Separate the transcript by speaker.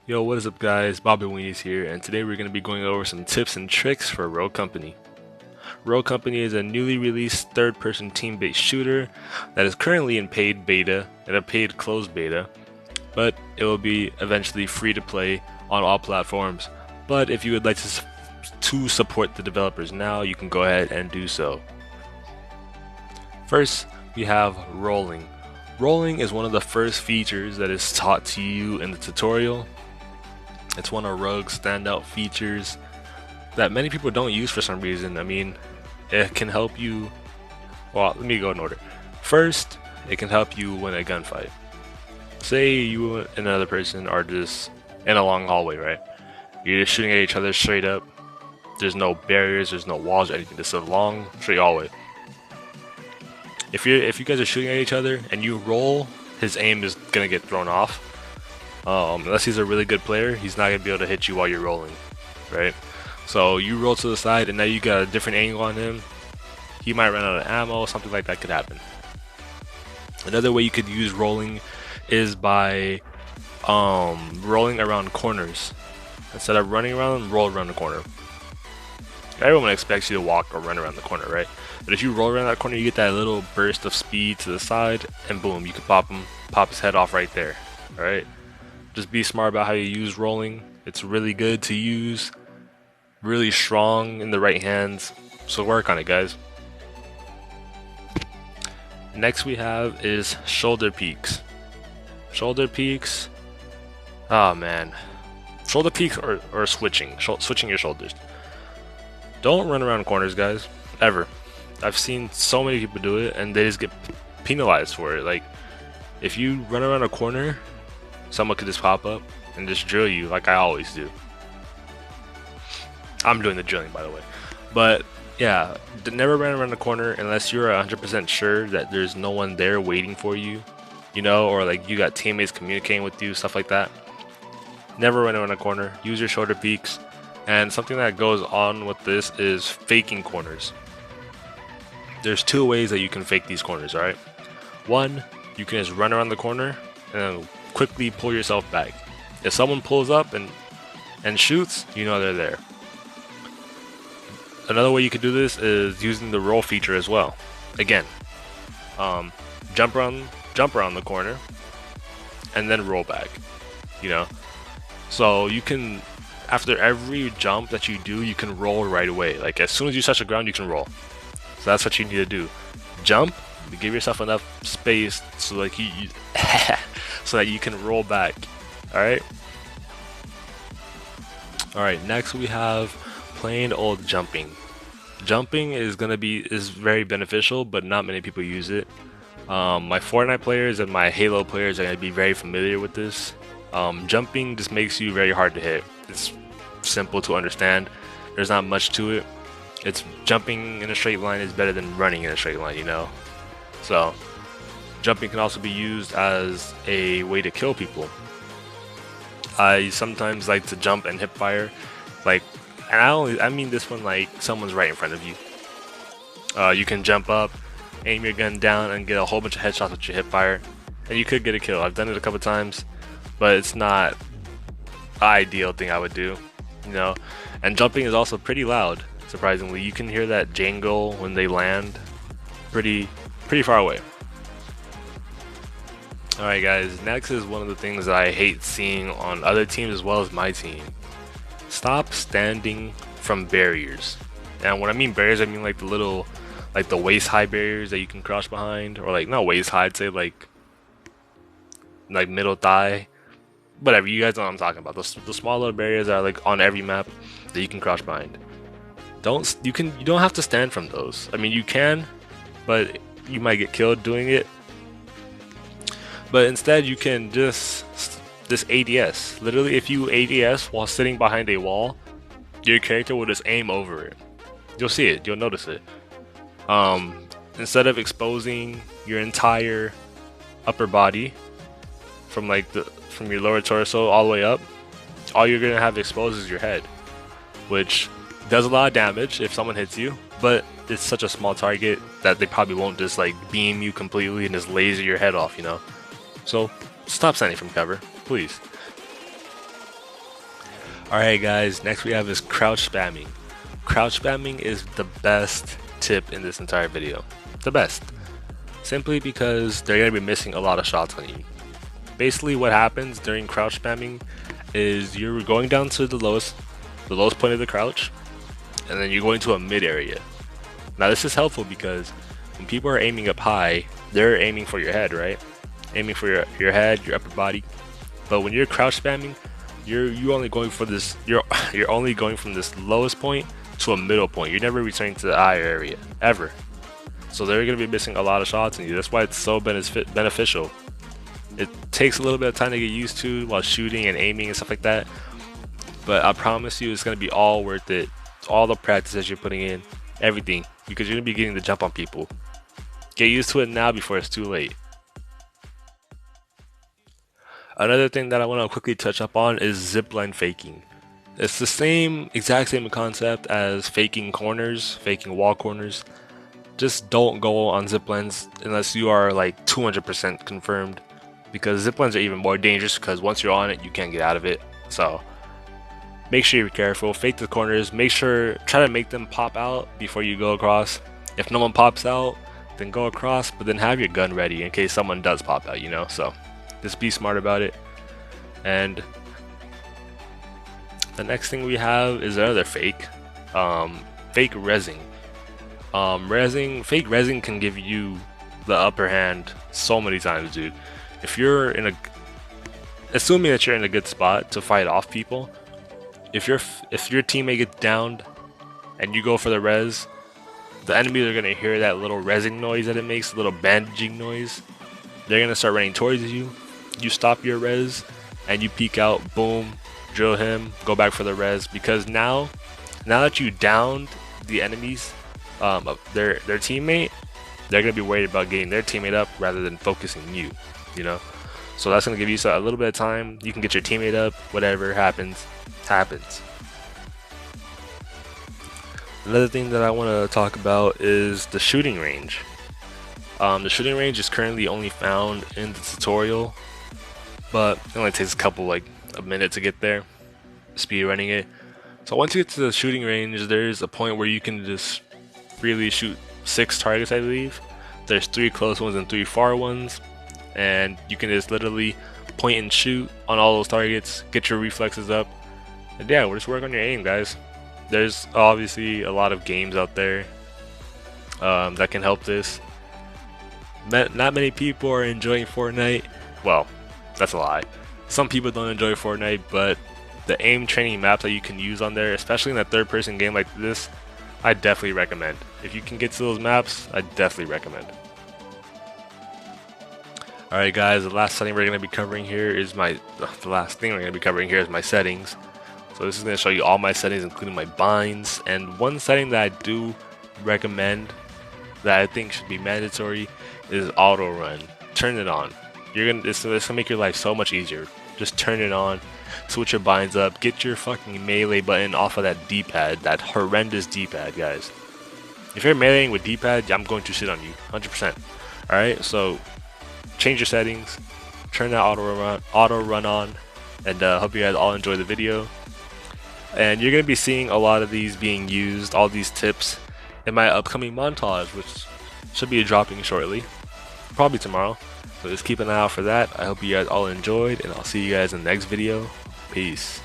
Speaker 1: Yo, what is up guys? Bobby Weenies here, and today we're going to be going over some tips and tricks for Rogue Company. Rogue Company is a newly released third-person team-based shooter that is currently in paid beta and a paid closed beta, but it will be eventually free to play on all platforms. But if you would like to support the developers now, you can go ahead and do so. First, we have rolling. Rolling is one of the first features that is taught to you in the tutorial. It's one of Rogue's standout features that many people don't use for some reason. I mean, it can help you. Well, let me go in order. First, it can help you win a gunfight. Say you and another person are just in a long hallway, right? You're just shooting at each other straight up. There's no barriers, there's no walls or anything. Just a long, straight hallway. If you guys are shooting at each other and you roll, his aim is gonna get thrown off. Unless he's a really good player, he's not gonna be able to hit you while you're rolling, right? So you roll to the side, and now you got a different angle on him. He might run out of ammo, something like that could happen. Another way you could use rolling is by rolling around corners. Instead of running around, roll around the corner. Everyone expects you to walk or run around the corner, right? But if you roll around that corner, you get that little burst of speed to the side, and boom, you can pop his head off right there. All right. Just be smart about how you use rolling. It's really good to use, really strong in the right hands, so work on it, guys. Next we have is shoulder peeks. Shoulder peeks, oh man. Shoulder peeks or switching your shoulders. Don't run around corners, guys, ever. I've seen so many people do it and they just get penalized for it. Like, if you run around a corner, someone could just pop up and just drill you like I always do. I'm doing the drilling, by the way. But yeah, never run around the corner unless you're 100% sure that there's no one there waiting for you, or like you got teammates communicating with you, stuff like that. Never run around a corner. Use your shoulder peeks. And something that goes on with this is faking corners. There's two ways that you can fake these corners, alright? One, you can just run around the corner and then quickly pull yourself back. If someone pulls up and shoots, you know they're there. Another way you could do this is using the roll feature as well. Again, jump around the corner and then roll back. So you can, after every jump that you do, you can roll right away. Like as soon as you touch the ground, you can roll. So that's what you need to do. Jump, give yourself enough space so like you so that you can roll back. Alright? Alright, next we have plain old jumping. Jumping is very beneficial, but not many people use it. My Fortnite players and my Halo players are going to be very familiar with this. Jumping just makes you very hard to hit. It's simple to understand. There's not much to it. It's jumping in a straight line is better than running in a straight line, So, jumping can also be used as a way to kill people. I sometimes like to jump and hip fire, and I mean this one like someone's right in front of you. You can jump up, aim your gun down, and get a whole bunch of headshots with your hip fire, and you could get a kill. I've done it a couple times, but it's not the ideal thing I would do, And jumping is also pretty loud. Surprisingly, you can hear that jangle when they land pretty far away. Alright guys, next is one of the things that I hate seeing on other teams as well as my team. Stop standing from barriers. And when I mean barriers, I mean like the waist high barriers that you can crouch behind, or like not waist high, I'd say like middle thigh. Whatever, you guys know what I'm talking about. The smaller barriers are like on every map that you can crouch behind. You don't have to stand from those. I mean, you can, but you might get killed doing it. But instead, you can just ADS. Literally, if you ADS while sitting behind a wall, your character will just aim over it. You'll see it. You'll notice it. Instead of exposing your entire upper body from your lower torso all the way up, all you're gonna have exposed is your head, which does a lot of damage if someone hits you, but it's such a small target that they probably won't just like beam you completely and just laser your head off, So stop standing from cover, please. Alright guys, next we have is crouch spamming. Crouch spamming is the best tip in this entire video. The best. Simply because they're going to be missing a lot of shots on you. Basically what happens during crouch spamming is you're going down to the lowest point of the crouch, and then you're going to a mid area. Now this is helpful because when people are aiming up high, they're aiming for your head, right? Aiming for your head, your upper body. But when you're crouch spamming, you're only going for this you're only going from this lowest point to a middle point. You're never returning to the eye area ever. So they're going to be missing a lot of shots in you. That's why it's so beneficial. It takes a little bit of time to get used to while shooting and aiming and stuff like that, but I promise you it's going to be all worth it. All the practice that you're putting in, everything, because you're going to be getting the jump on people. Get used to it now before it's too late. Another thing that I want to quickly touch up on is zipline faking. It's the exact same concept as faking corners, faking wall corners. Just don't go on ziplines unless you are like 200% confirmed, because ziplines are even more dangerous because once you're on it, you can't get out of it. So make sure you're careful, fake the corners, try to make them pop out before you go across. If no one pops out, then go across, but then have your gun ready in case someone does pop out, you know? So just be smart about it. And the next thing we have is another fake rezzing. Fake rezzing can give you the upper hand so many times, dude. If you're assuming that you're in a good spot to fight off people, if your teammate gets downed and you go for the res, the enemies are gonna hear that little rezzing noise that it makes, a little bandaging noise. They're gonna start running towards you. You stop your res and you peek out, boom, drill him, go back for the res, because now that you downed the enemies, their teammate, they're gonna be worried about getting their teammate up rather than focusing you know. So that's gonna give you a little bit of time. You can get your teammate up. Whatever happens. Another thing that I want to talk about is the shooting range. The shooting range is currently only found in the tutorial, but it only takes a minute to get there, speed running it. So once you get to the shooting range, there's a point where you can just freely shoot 6 targets, I believe. There's 3 close ones and 3 far ones, and you can just literally point and shoot on all those targets, get your reflexes up, and yeah, we'll just work on your aim, guys. There's obviously a lot of games out there that can help this. Not many people are enjoying Fortnite. Well, that's a lie. Some people don't enjoy Fortnite, but the aim training maps that you can use on there, especially in a third-person game like this, I definitely recommend. If you can get to those maps, I definitely recommend. Alright guys, the last thing we're going to be covering here is my settings. So this is going to show you all my settings, including my binds. And one setting that I do recommend, that I think should be mandatory, is auto run. Turn it on. It's gonna make your life so much easier. Just turn it on, switch your binds up, get your fucking melee button off of that D-pad, that horrendous D-pad, guys. If you're meleeing with D-pad, I'm going to shit on you, 100%. Alright, so change your settings, turn that auto run on, and hope you guys all enjoy the video. And you're going to be seeing a lot of these being used, all these tips, in my upcoming montage, which should be dropping shortly, probably tomorrow. So just keep an eye out for that. I hope you guys all enjoyed, and I'll see you guys in the next video. Peace.